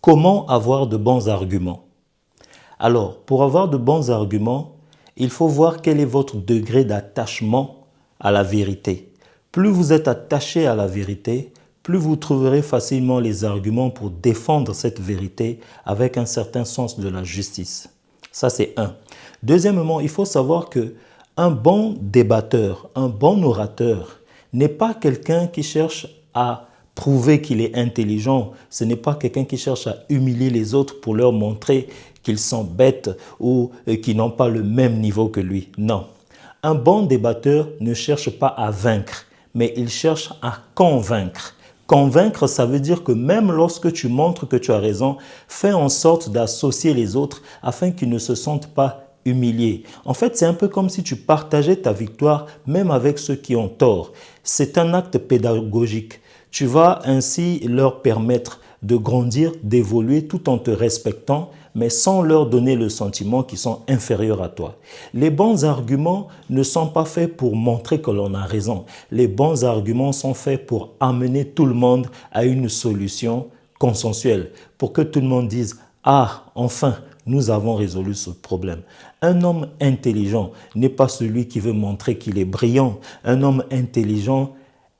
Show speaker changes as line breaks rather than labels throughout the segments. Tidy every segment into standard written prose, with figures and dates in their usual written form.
Comment avoir de bons arguments? Alors, pour avoir de bons arguments, il faut voir quel est votre degré d'attachement à la vérité. Plus vous êtes attaché à la vérité, plus vous trouverez facilement les arguments pour défendre cette vérité avec un certain sens de la justice. Ça, c'est un. Deuxièmement, il faut savoir que un bon débatteur, un bon orateur n'est pas quelqu'un qui cherche à prouver qu'il est intelligent. Ce n'est pas quelqu'un qui cherche à humilier les autres pour leur montrer qu'ils sont bêtes ou qu'ils n'ont pas le même niveau que lui. Non. Un bon débatteur ne cherche pas à vaincre, mais il cherche à convaincre. Convaincre, ça veut dire que même lorsque tu montres que tu as raison, fais en sorte d'associer les autres afin qu'ils ne se sentent pas humiliés. En fait, c'est un peu comme si tu partageais ta victoire même avec ceux qui ont tort. C'est un acte pédagogique. Tu vas ainsi leur permettre de grandir, d'évoluer tout en te respectant, mais sans leur donner le sentiment qu'ils sont inférieurs à toi. Les bons arguments ne sont pas faits pour montrer que l'on a raison. Les bons arguments sont faits pour amener tout le monde à une solution consensuelle, pour que tout le monde dise « Ah, enfin !» nous avons résolu ce problème. Un homme intelligent n'est pas celui qui veut montrer qu'il est brillant. Un homme intelligent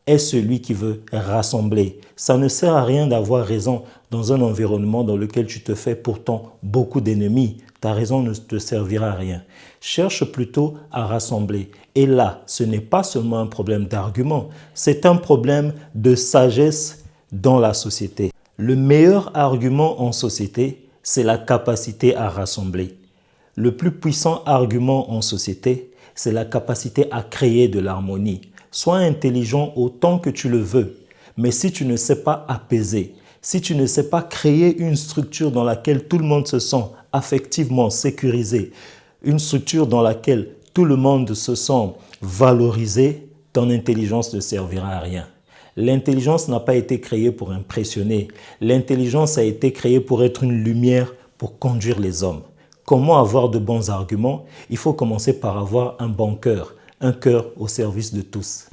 est celui qui veut rassembler. Ça ne sert à rien d'avoir raison dans un environnement dans lequel tu te fais pourtant beaucoup d'ennemis. Ta raison ne te servira à rien. Cherche plutôt à rassembler. Et là, ce n'est pas seulement un problème d'argument, c'est un problème de sagesse dans la société. Le meilleur argument en société, c'est la capacité à rassembler. Le plus puissant argument en société, c'est la capacité à créer de l'harmonie. Sois intelligent autant que tu le veux, mais si tu ne sais pas apaiser, si tu ne sais pas créer une structure dans laquelle tout le monde se sent affectivement sécurisé, une structure dans laquelle tout le monde se sent valorisé, ton intelligence ne servira à rien. L'intelligence n'a pas été créée pour impressionner. L'intelligence a été créée pour être une lumière pour conduire les hommes. Comment avoir de bons arguments? Il faut commencer par avoir un bon cœur, un cœur au service de tous.